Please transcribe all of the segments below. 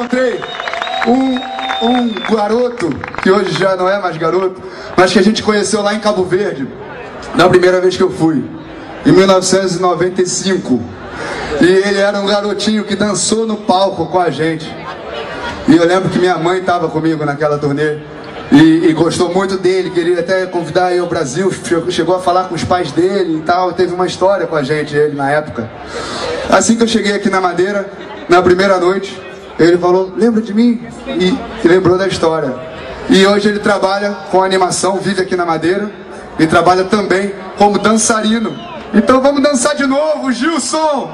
encontrei um garoto, que hoje já não é mais garoto, mas que a gente conheceu lá em Cabo Verde, na primeira vez que eu fui, em 1995. E ele era um garotinho que dançou no palco com a gente. E eu lembro que minha mãe estava comigo naquela turnê e gostou muito dele, queria até convidar ele ao Brasil, chegou a falar com os pais dele e tal, teve uma história com a gente, ele na época. Assim que eu cheguei aqui na Madeira, na primeira noite, ele falou, lembra de mim? E lembrou da história. E hoje ele trabalha com animação, vive aqui na Madeira e trabalha também como dançarino. Então vamos dançar de novo, Gilson!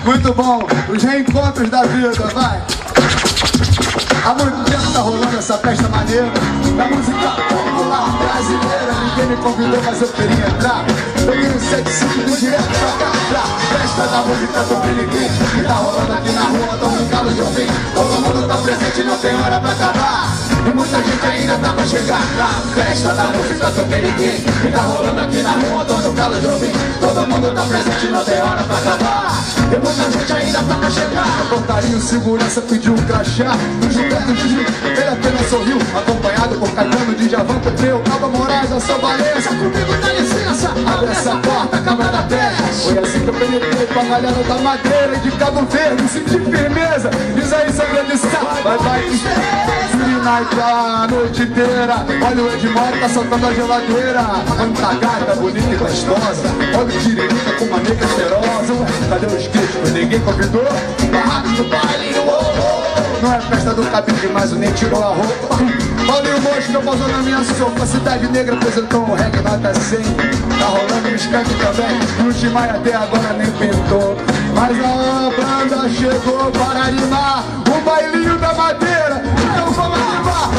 Muito bom, os reencontros da vida, vai! Há muito tempo tá rolando essa festa maneira da música popular brasileira. Ninguém me convidou, mas eu queria entrar. Peguei um 75 direto pra cá, pra festa da música do Piriguim, que tá rolando aqui na rua, tô no Galo de Ouvir. Todo mundo tá presente, não tem hora pra acabar. E muita gente ainda tá pra chegar na festa da música do Piriguim, que tá rolando aqui na rua, tô no Galo de Ouvir. Todo mundo tá presente, não tem hora pra acabar. E muita gente ainda tá pra chegar. A portaria, o segurança pediu um crachá. O Gilberto Gil, ele apenas sorriu, acompanhado por Caetano, Djavan, Petreu, Alba Moraes, Ação Valença. Comigo dá licença, abre essa porta, Câmara da Terra. Foi assim que eu penetrei com a galera da Madeira e de Cabo Verde, senti firmeza. Diz aí, Sandra de Sá, vai, Night a noite inteira. Olha o Edmore, tá soltando a geladeira. Quanta gata bonita e gostosa. Olha o Tiririca com uma nega cheirosa. Ué, cadê os críticos? Ninguém convidou? Barracos do baile, não é festa do cabide, mas o nem tirou a roupa. Olha o moço que eu pousou na minha sopa. Cidade Negra apresentou um reggae nota 100. Tá rolando um skunk também. E o Tim Maia até agora nem pintou. Mas a banda chegou para animar o bailinho da Madeira. Então vamos animar.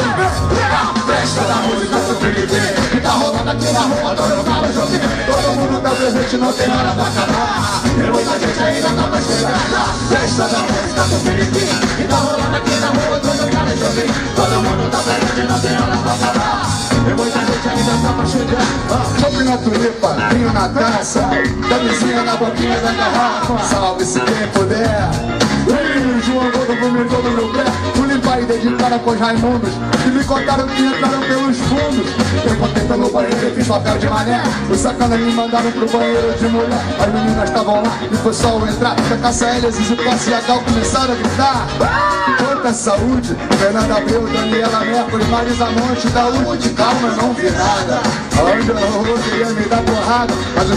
Festa da música do Piriguim, que tá rolando aqui na rua, tô no Galo de Ouvir. Todo mundo tá presente, não tem hora pra acabar. E muita gente ainda tá pra chegar. Festa da música do Piriguim, que tá rolando aqui na rua, tô no Galo de Ouvir. Todo mundo tá presente, não tem hora pra acabar. E muita gente ainda tá pra chegar. Chope na tulipa, vinho na taça, camisinha na boquinha da garrafa. Salve-se quem puder. João Gordo vomitou no meu pé. Fui limpar e dedicar com os Raimundos, que me contaram que entraram pelos fundos. Eu contei pelo banheiro e fiz papel de mané. Os sacanas me mandaram pro banheiro de mulher. As meninas estavam lá e foi só eu entrar. Cacaça-Elias e Posse e a Gal começaram a gritar. Quanta saúde! Fernanda Abreu, Daniela Mercury, Marisa Monte, da UD. Calma, eu não vi nada. Aonde eu queria me dar porrada, mas